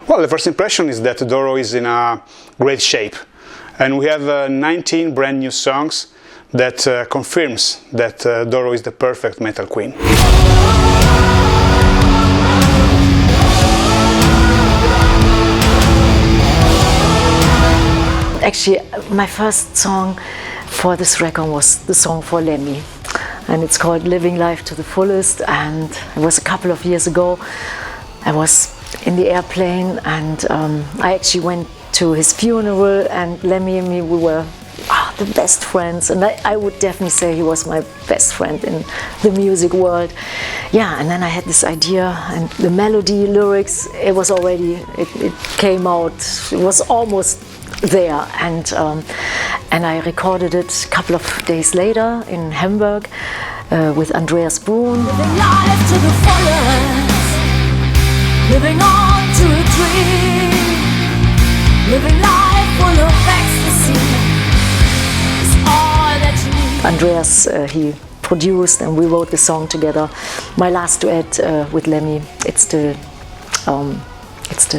Well, the first impression is that DORO is in a great shape, and we have 19 brand new songs that confirms that DORO is the perfect metal queen. Actually, my first song for this record was the song for Lemmy, and it's called Living Life to the Fullest, and it was a couple of years ago. I was in the airplane and I actually went to his funeral, and Lemmy and me, we were the best friends, and I would definitely say he was my best friend in the music world. Yeah, and then I had this idea, and the melody, lyrics, it was already, it came out, it was almost there, and I recorded it a couple of days later in Hamburg with Andreas Brun. Living life to the fullest, living on to a dream, living life full of ecstasy is all that you need. Andreas, he produced, and we wrote the song together. My last duet with Lemmy, it still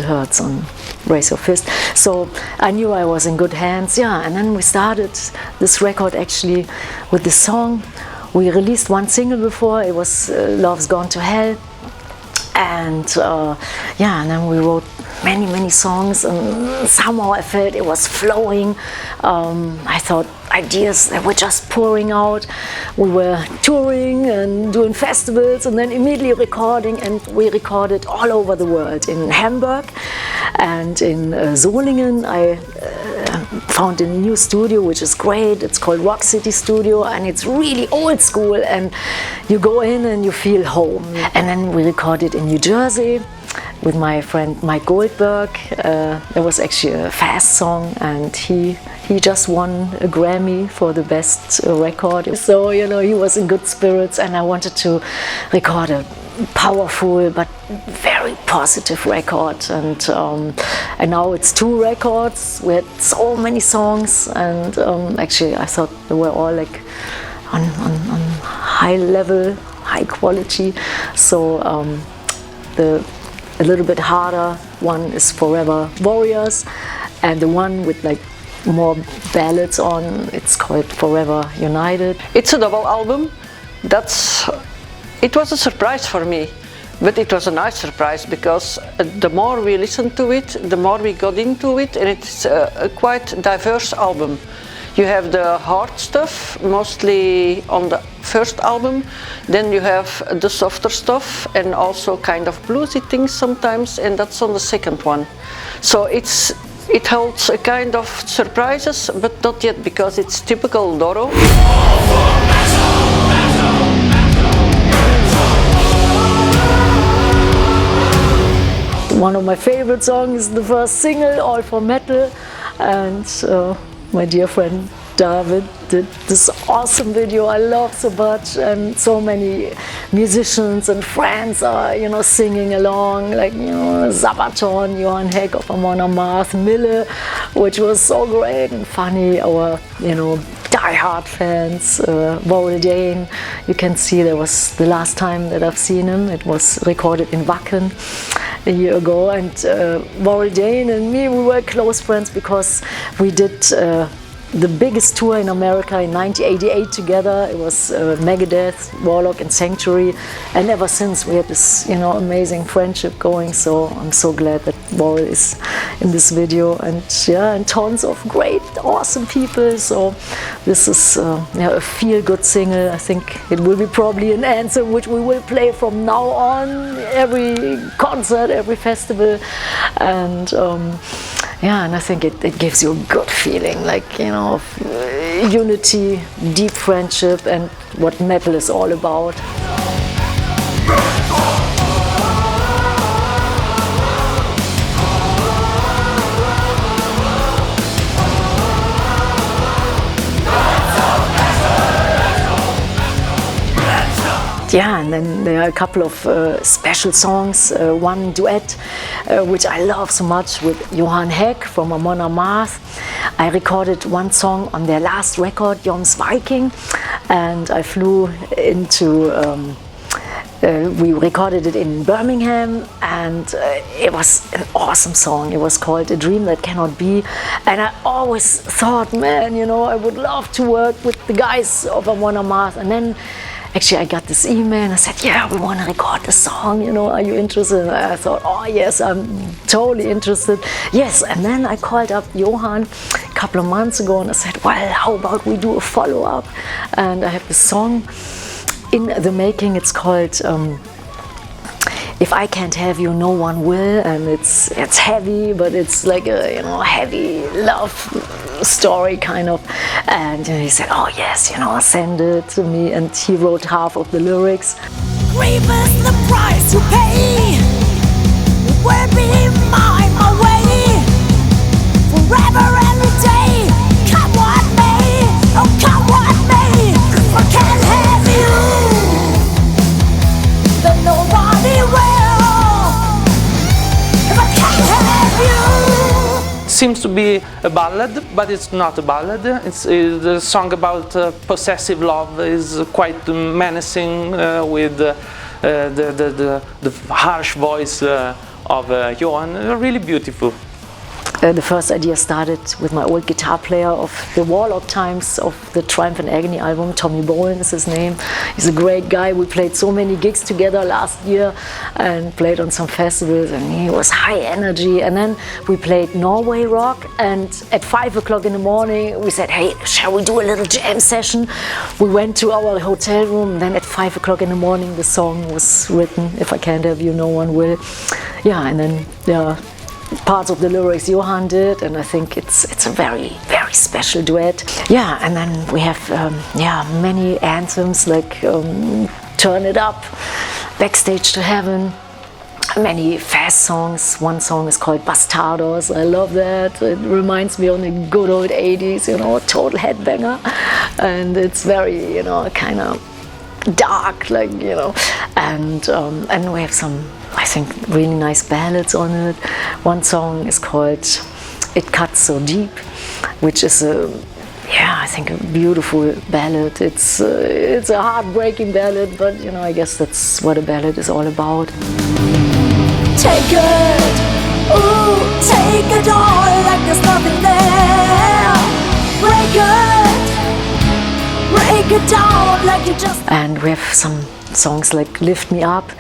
hurts on Raise Your Fist. So I knew I was in good hands, yeah. And then we started this record actually with this song. We released one single before, it was Love's Gone to Hell. And yeah, and then we wrote many songs, and somehow I felt it was flowing. I thought ideas that were just pouring out. We were touring and doing festivals, and then immediately recording, and we recorded all over the world. In Hamburg and in Solingen, I found a new studio which is great. It's called Rock City Studio, and it's really old school, and you go in and you feel home. And then we recorded in New Jersey with my friend Mike Goldberg. There was actually a fast song, and he just won a Grammy for the best record. So, you know, he was in good spirits, and I wanted to record a powerful but very positive record, and now it's 2 records. We had so many songs, and actually I thought they were all like on high level, high quality. So a little bit harder one is Forever Warriors, and the one with like more ballads on, it's called Forever United. It's a double album. It was a surprise for me, but it was a nice surprise, because the more we listened to it, the more we got into it, and it's a quite diverse album. You have the hard stuff, mostly on the first album, then you have the softer stuff and also kind of bluesy things sometimes, and that's on the second one. So it holds a kind of surprises, but not yet, because it's typical DORO. One of my favorite songs is the first single, All for Metal, and my dear friend David did this awesome video I love so much, and so many musicians and friends are, you know, singing along, like, you know, Sabaton, Johan Heck of Amon Amarth, Mille, which was so great and funny. Our, you know, die-hard fans, Bob Daisley, you can see that was the last time that I've seen him. It was recorded in Wacken a year ago, and Bob Daisley and me, we were close friends because we did the biggest tour in America in 1988 together. It was Megadeth, Warlock and Sanctuary, and ever since we had this, you know, amazing friendship going. So I'm so glad that Bob is in this video, and yeah, and tons of great, awesome people. So this is yeah, a feel-good single. I think it will be probably an anthem which we will play from now on, every concert, every festival, and yeah, and I think it gives you a good feeling, like, you know, of unity, deep friendship, and what metal is all about. Yeah, and then there are a couple of special songs, one duet which I love so much with Johan Heck from Amon Amarth. I recorded one song on their last record, Jom's Viking, and I flew into we recorded it in Birmingham, and it was an awesome song. It was called A Dream That Cannot Be, and I always thought, man, you know, I would love to work with the guys of One on Mars. And then actually I got this email and I said, yeah, we want to record the song, you know, are you interested? And I thought, oh yes, I'm totally interested. Yes, and then I called up Johan a couple of months ago and I said, well, how about we do a follow-up? And I have this song in the making. It's called If I Can't Have You, No One Will, and it's heavy, but it's like a, you know, heavy love story kind of. And he said, oh yes, you know, send it to me, and he wrote half of the lyrics. Grief is the price you pay. It will be mine, my way, forever, every day. Come what may, oh come what may. If I can't have you, then nobody will. If I can't have you. Seems to be a ballad, but it's not a ballad. It's the song about possessive love. Is quite menacing with the harsh voice of Johan. Really beautiful. The first idea started with my old guitar player of the Warlock times of the Triumph and Agony album. Tommy Bowen is his name. He's a great guy. We played so many gigs together last year and played on some festivals, and he was high energy. And then we played Norway Rock, and at 5 o'clock in the morning we said, hey, shall we do a little jam session? We went to our hotel room, and then at 5 o'clock in the morning the song was written, If I Can't Have You, No One Will. Yeah, and then parts of the lyrics Johan did, and I think it's a very, very special duet. Yeah, and then we have many anthems like Turn It Up, Backstage to Heaven, many fast songs. One song is called Bastardos. I love that. It reminds me of the good old 80s, you know, total headbanger, and it's very, you know, kind of dark, like, you know, and we have some, I think, really nice ballads on it. One song is called It Cuts So Deep, which is I think a beautiful ballad. It's a heartbreaking ballad, but you know, I guess that's what a ballad is all about. Take it, ooh, take it all like there's nothing there. Break it down like you just. And we have some songs like Lift Me Up,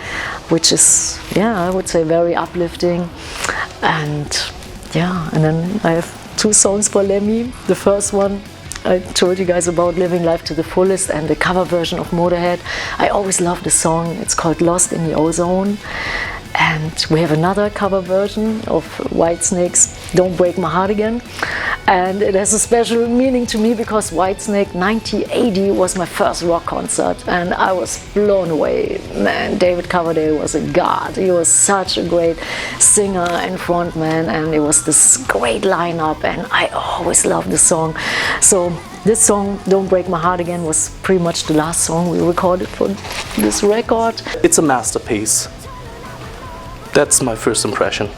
which is, I would say very uplifting. And then I have 2 songs for Lemmy. The first one I told you guys about, Living Life to the Fullest, and the cover version of Motorhead. I always loved the song. It's called Lost in the Ozone. And we have another cover version of Whitesnake's Don't Break My Heart Again. And it has a special meaning to me because Whitesnake 1980 was my first rock concert, and I was blown away. Man, David Coverdale was a god. He was such a great singer and frontman, and it was this great lineup, and I always loved the song. So this song, Don't Break My Heart Again, was pretty much the last song we recorded for this record. It's a masterpiece. That's my first impression.